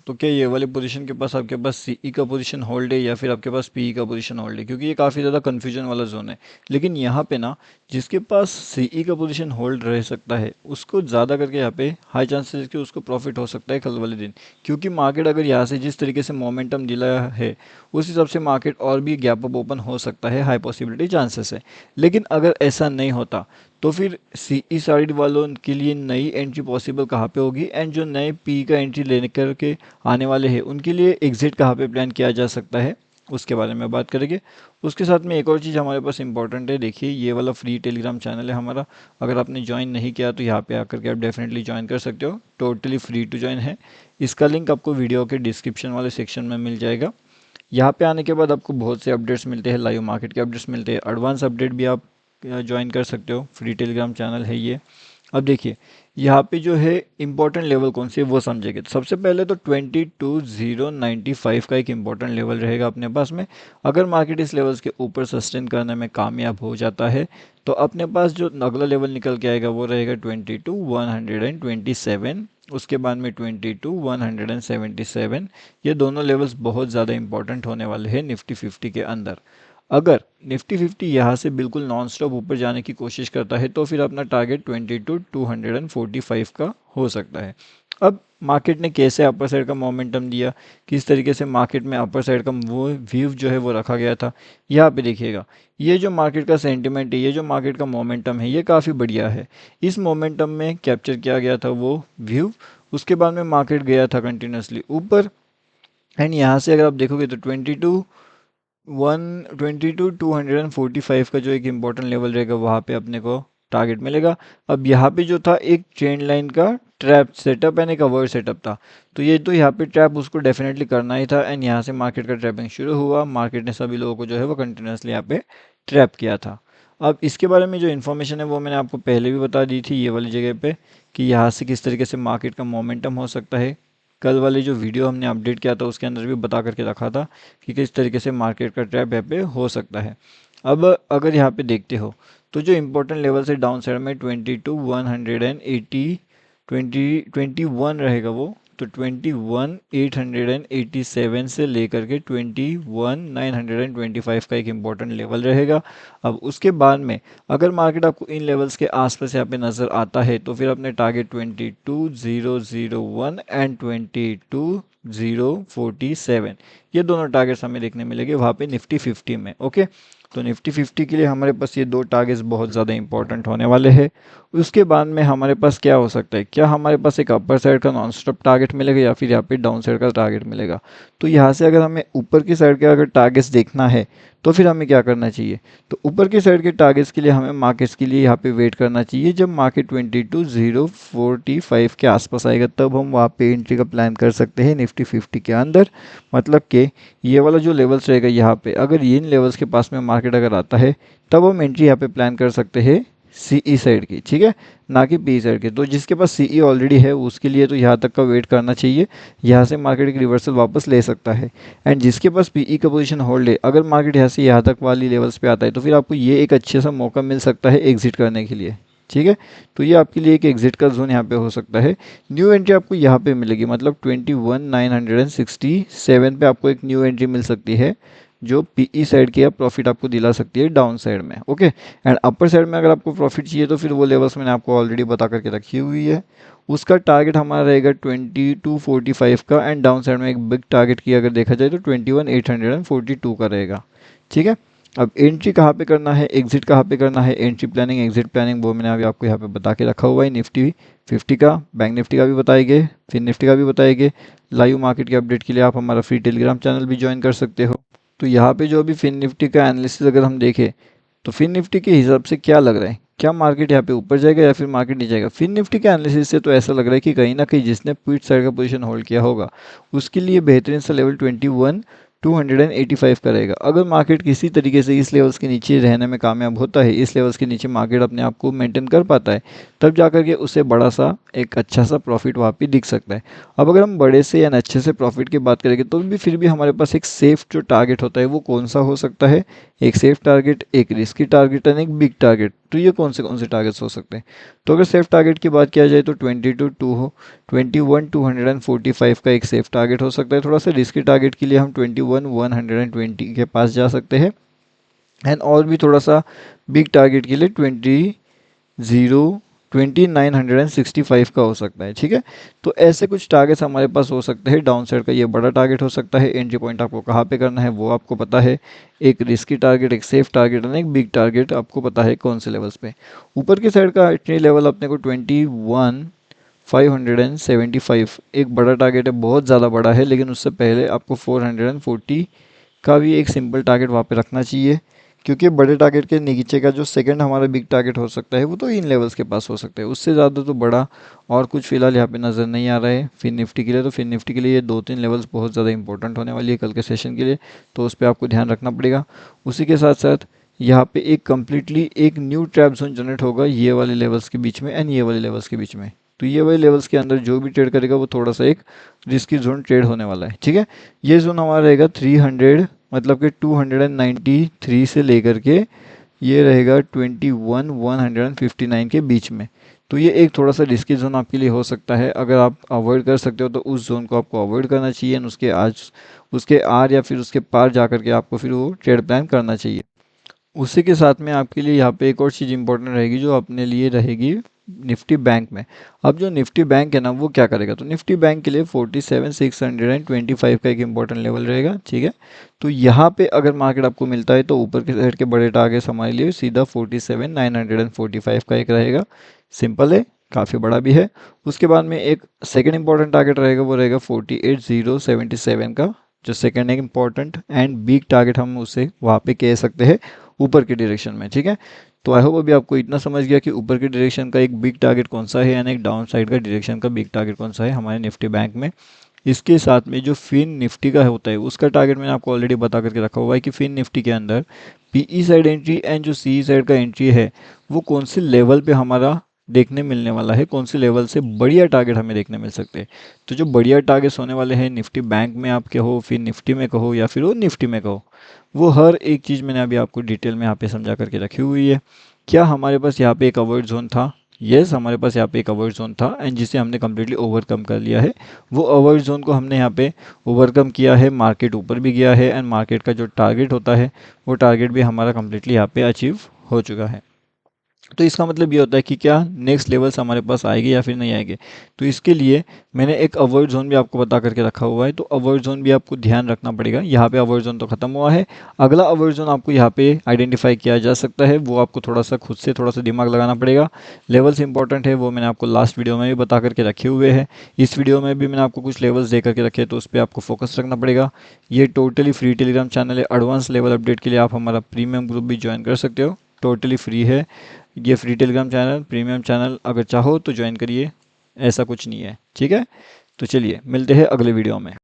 तो क्या ये वाले पोजीशन के पास आपके पास सीई का पोजीशन होल्ड है या फिर आपके पास पीई का पोजीशन होल्ड है, क्योंकि ये काफ़ी ज़्यादा कन्फ्यूजन वाला जोन है। लेकिन यहाँ पे ना जिसके पास सीई का पोजीशन होल्ड रह सकता है उसको ज़्यादा करके यहाँ पे हाई चांसेस कि उसको प्रॉफिट हो सकता है कल वाले दिन, क्योंकि मार्केट अगर यहाँ से जिस तरीके से मोमेंटम दिला है उस हिसाब से मार्केट और भी गैप अप ओपन हो सकता है, हाई पॉसिबिलिटी चांसेस है। लेकिन अगर ऐसा नहीं होता तो फिर सीई साइड वालों के लिए नई एंट्री पॉसिबल कहाँ पे होगी, एंड जो नए पी का एंट्री लेने करके आने वाले हैं उनके लिए एग्जिट कहाँ पे प्लान किया जा सकता है, उसके बारे में बात करेंगे। उसके साथ में एक और चीज़ हमारे पास इंपॉर्टेंट है, देखिए ये वाला फ्री टेलीग्राम चैनल है हमारा। अगर आपने ज्वाइन नहीं किया तो यहाँ पे आकर के आप डेफिनेटली ज्वाइन कर सकते हो, टोटली फ्री टू ज्वाइन है। इसका लिंक आपको वीडियो के डिस्क्रिप्शन वाले सेक्शन में मिल जाएगा। यहाँ पे आने के बाद आपको बहुत से अपडेट्स मिलते हैं, लाइव मार्केट के अपडेट्स मिलते हैं, एडवांस अपडेट भी आप ज्वाइन कर सकते हो। फ्री टेलीग्राम चैनल है ये। अब देखिए यहाँ पे जो है इंपॉर्टेंट लेवल कौन से वो समझेंगे। तो सबसे पहले तो 22,095 का एक इंपॉर्टेंट लेवल रहेगा अपने पास में। अगर मार्केट इस लेवल्स के ऊपर सस्टेन करने में कामयाब हो जाता है तो अपने पास जो अगला लेवल निकल के आएगा वो रहेगा 22,127। उसके बाद में 22,177। ये दोनों लेवल्स बहुत ज़्यादा इंपॉर्टेंट होने वाले हैं निफ्टी 50 के अंदर। अगर निफ्टी 50 यहाँ से बिल्कुल नॉन स्टॉप ऊपर जाने की कोशिश करता है तो फिर अपना टारगेट 22,245 का हो सकता है। अब मार्केट ने कैसे अपर साइड का मोमेंटम दिया, किस तरीके से मार्केट में अपर साइड का वो व्यू जो है वो रखा गया था, यहाँ पे देखिएगा। ये जो मार्केट का सेंटिमेंट है, ये जो मार्केट का मोमेंटम है, ये काफ़ी बढ़िया है। इस मोमेंटम में कैप्चर किया गया था वो व्यू। उसके बाद में मार्केट गया था कंटिन्यूसली ऊपर, एंड यहाँ से अगर आप देखोगे तो 22,245 का जो एक इम्पोर्टेंट लेवल रहेगा वहाँ पे अपने को टारगेट मिलेगा। अब यहाँ पे जो था एक ट्रेंड लाइन का ट्रैप सेटअप एंड एक अवॉइड सेटअप था, तो ये तो यहाँ पे ट्रैप उसको डेफिनेटली करना ही था, एंड यहाँ से मार्केट का ट्रैपिंग शुरू हुआ। मार्केट ने सभी लोगों को जो है वो कंटिन्यूसली यहाँ पे ट्रैप किया था। अब इसके बारे में जो इन्फॉर्मेशन है वो मैंने आपको पहले भी बता दी थी ये वाली जगह पे, कि यहाँ से किस तरीके से मार्केट का मोमेंटम हो सकता है। कल वाले जो वीडियो हमने अपडेट किया था उसके अंदर भी बता करके रखा था कि किस तरीके से मार्केट का ट्रैप यहाँ पे हो सकता है। अब अगर यहाँ पे देखते हो तो जो इम्पोर्टेंट लेवल से डाउन साइड में 22,180 21 रहेगा वो, तो 21,887 से लेकर के 21,925 का एक इम्पोर्टेंट लेवल रहेगा। अब उसके बाद में अगर मार्केट आपको इन लेवल्स के आसपास यहाँ पे नज़र आता है तो फिर अपने टारगेट 22,001 एंड 22,047, ये दोनों टारगेट्स हमें देखने मिलेंगे वहाँ पे निफ्टी 50 में। ओके, तो निफ्टी 50 के लिए हमारे पास ये दो टारगेट्स बहुत ज़्यादा इंपॉर्टेंट होने वाले हैं। उसके बाद में हमारे पास क्या हो सकता है, क्या हमारे पास एक अपर साइड का नॉन स्टॉप टारगेट मिलेगा या फिर यहाँ पे डाउन साइड का टारगेट मिलेगा। तो यहाँ से अगर हमें ऊपर की साइड के अगर टारगेट्स देखना है तो फिर हमें क्या करना चाहिए, तो ऊपर की साइड के टारगेट्स के लिए हमें मार्केट्स के लिए यहाँ पे वेट करना चाहिए। जब मार्केट 22,045 के आसपास आएगा तब हम वहाँ पे एंट्री का प्लान कर सकते हैं निफ्टी 50 के अंदर। मतलब कि ये वाला जो लेवल्स रहेगा यहाँ पे, अगर इन लेवल्स के पास में मार्केट अगर आता है तब हम एंट्री यहाँ पे प्लान कर सकते हैं सीई साइड की, ठीक है, ना कि पी साइड की। तो जिसके पास सीई ऑलरेडी है उसके लिए तो यहाँ तक का वेट करना चाहिए, यहाँ से मार्केट एक रिवर्सल वापस ले सकता है। एंड जिसके पास पीई का पोजीशन होल्ड है, अगर मार्केट यहाँ से यहाँ तक वाली लेवल्स पे आता है तो फिर आपको ये एक अच्छे सा मौका मिल सकता है एग्जिट करने के लिए, ठीक है। तो ये आपके लिए एक एग्जिट का जोन यहाँ पे हो सकता है। न्यू एंट्री आपको यहाँ पे मिलेगी, मतलब 21,967 पे आपको एक न्यू एंट्री मिल सकती है जो पीई साइड की प्रॉफिट आपको दिला सकती है डाउन साइड में। ओके, एंड अपर साइड में अगर आपको प्रॉफिट चाहिए तो फिर वो लेवल्स मैंने आपको ऑलरेडी बता करके रखी हुई है। उसका टारगेट हमारा रहेगा 2245 का, एंड डाउन साइड में एक बिग टारगेट की अगर देखा जाए तो 21,842 का रहेगा, ठीक है। अब एंट्री कहाँ पे करना है, एग्जिट कहाँ पे करना है, एंट्री प्लानिंग एग्जिट प्लानिंग वो मैंने अभी आपको यहाँ पे बता के रखा हुआ है। निफ्टी 50 का, बैंक निफ्टी का भी बताएंगे, फिर निफ्टी का भी बताएंगे। लाइव मार्केट के अपडेट के लिए आप हमारा फ्री टेलीग्राम चैनल भी ज्वाइन कर सकते हो। तो यहाँ पे जो अभी फिन निफ्टी का एनालिसिस अगर हम देखें तो फिन निफ्टी के हिसाब से क्या लग रहा है, क्या मार्केट यहाँ पे ऊपर जाएगा या फिर मार्केट नीचे जाएगा। फिन निफ्टी के एनालिसिस से तो ऐसा लग रहा है कि कहीं ना कहीं जिसने पुट साइड का पोजीशन होल्ड किया होगा उसके लिए बेहतरीन सा लेवल 285 का रहेगा। अगर मार्केट किसी तरीके से इस लेवल्स के नीचे रहने में कामयाब होता है, इस लेवल्स के नीचे मार्केट अपने आप को मेंटेन कर पाता है, तब जाकर के उसे बड़ा सा एक अच्छा सा प्रॉफिट वहाँ पे दिख सकता है। अब अगर हम बड़े से या अच्छे से प्रॉफिट की बात करेंगे तो भी फिर भी हमारे पास एक सेफ जो टारगेट होता है वो कौन सा हो सकता है, एक सेफ टारगेट, एक रिस्की टारगेट एंड एक बिग टारगेट। तो ये कौन से टारगेट्स हो सकते हैं? तो अगर सेफ टारगेट की बात किया जाए तो 21 245 का एक सेफ टारगेट हो सकता है। थोड़ा सा रिस्की टारगेट के लिए हम 21 120 के पास जा सकते हैं। एंड और भी थोड़ा सा बिग टारगेट के लिए 2965 का हो सकता है। ठीक है, तो ऐसे कुछ टारगेट्स हमारे पास हो सकते हैं। डाउन साइड का ये बड़ा टारगेट हो सकता है। एंट्री पॉइंट आपको कहाँ पे करना है वो आपको पता है। एक रिस्की टारगेट, एक सेफ टारगेट और एक बिग टारगेट आपको पता है कौन से लेवल्स पे। ऊपर की साइड का एंट्री लेवल अपने को 21 575 एक बड़ा टारगेट है, बहुत ज़्यादा बड़ा है, लेकिन उससे पहले आपको 440 का भी एक सिंपल टारगेट वहाँ पे रखना चाहिए, क्योंकि बड़े टारगेट के नीचे का जो सेकंड हमारा बिग टारगेट हो सकता है वो तो इन लेवल्स के पास हो सकता है। उससे ज़्यादा तो बड़ा और कुछ फिलहाल यहाँ पे नज़र नहीं आ रहा है फिन निफ्टी के लिए। तो फिन निफ्टी के लिए ये 2-3 लेवल्स बहुत ज़्यादा इंपॉर्टेंट होने वाली है कल के सेशन के लिए, तो उस पर आपको ध्यान रखना पड़ेगा। उसी के साथ साथ यहाँ पे एक कम्प्लीटली एक न्यू ट्रैप जोन जनरेट होगा ये वाले लेवल्स के बीच में एंड ये वाले लेवल्स के बीच में। तो ये वाले लेवल्स के अंदर जो भी ट्रेड करेगा वो थोड़ा सा एक रिस्की जोन ट्रेड होने वाला है। ठीक है, ये जोन हमारा रहेगा 300 मतलब कि 293 से लेकर के ये रहेगा 21 159 के बीच में। तो ये एक थोड़ा सा रिस्की जोन आपके लिए हो सकता है। अगर आप अवॉइड कर सकते हो तो उस जोन को आपको अवॉइड करना चाहिए, उसके आर या फिर उसके पार जा करके आपको फिर वो ट्रेड प्लान करना चाहिए। उसी के साथ में आपके लिए यहाँ पे एक और चीज़ इंपॉर्टेंट रहेगी जो अपने लिए रहेगी निफ्टी बैंक में। अब जो निफ्टी बैंक है ना वो क्या करेगा, तो निफ्टी बैंक के लिए 47 625 का एक इंपॉर्टेंट लेवल रहेगा। ठीक है, तो यहाँ पे अगर मार्केट आपको मिलता है तो ऊपर के साइड के बड़े टारगेट्स हमारे लिए सीधा 47 945 का एक रहेगा। सिंपल है, काफ़ी बड़ा भी है। उसके बाद में एक सेकेंड इंपॉर्टेंट टारगेट रहेगा, वो रहेगा 48 077 का, जो सेकेंड एक इंपॉर्टेंट एंड बिग टारगेट हम उसे वहाँ पे कह सकते हैं ऊपर के डायरेक्शन में। ठीक है, तो आई होप अभी आपको इतना समझ गया कि ऊपर के डायरेक्शन का एक बिग टारगेट कौन सा है यानी एक डाउन साइड का डायरेक्शन का बिग टारगेट कौन सा है हमारे निफ्टी बैंक में। इसके साथ में जो फिन निफ्टी का होता है उसका टारगेट मैंने आपको ऑलरेडी बता करके रखा हुआ है कि फिन निफ्टी के अंदर पीई साइड एंट्री एंड जो सी साइड का एंट्री है वो कौन से लेवल पे हमारा देखने मिलने वाला है, कौन से लेवल से बढ़िया टारगेट हमें देखने मिल सकते हैं। तो जो बढ़िया टारगेट्स होने वाले हैं निफ्टी बैंक में आप कहो, फिर निफ्टी में कहो या फिर वो निफ्टी में कहो, वो हर एक चीज़ मैंने अभी आपको डिटेल में यहाँ पे समझा करके रखी हुई है। क्या हमारे पास यहाँ पे एक अवॉइड जोन था? यस, हमारे पास यहाँ पे एक अवॉइड जोन था एंड जिसे हमने कम्प्लीटली ओवरकम कर लिया है। वो अवॉइड जोन को हमने यहाँ पे ओवरकम किया है, मार्केट ऊपर भी गया है एंड मार्केट का जो टारगेट होता है वो टारगेट भी हमारा कम्प्लीटली यहाँ पे अचीव हो चुका है। तो इसका मतलब ये होता है कि क्या नेक्स्ट लेवल्स हमारे पास आएंगे या फिर नहीं आएंगे। तो इसके लिए मैंने एक अवॉइड जोन भी आपको बता करके रखा हुआ है, तो अवॉइड जोन भी आपको ध्यान रखना पड़ेगा। यहाँ पे अवॉइड जोन तो खत्म हुआ है, अगला अवॉइड जोन आपको यहाँ पे आइडेंटिफाई किया जा सकता है, वो आपको थोड़ा सा खुद से थोड़ा सा दिमाग लगाना पड़ेगा। लेवल्स इंपॉर्टेंट है, वो मैंने आपको लास्ट वीडियो में भी बता करके रखे हुए हैं। इस वीडियो में भी मैंने आपको कुछ लेवल्स दे करके रखे, तो उस पर आपको फोकस रखना पड़ेगा। ये टोटली फ्री टेलीग्राम चैनल है, एडवांस लेवल अपडेट के लिए आप हमारा प्रीमियम ग्रुप भी ज्वाइन कर सकते हो, टोटली फ्री है। ये free Telegram channel, premium channel, अगर चाहो तो ज्वाइन करिए, ऐसा कुछ नहीं है। ठीक है, तो चलिए मिलते हैं अगले वीडियो में।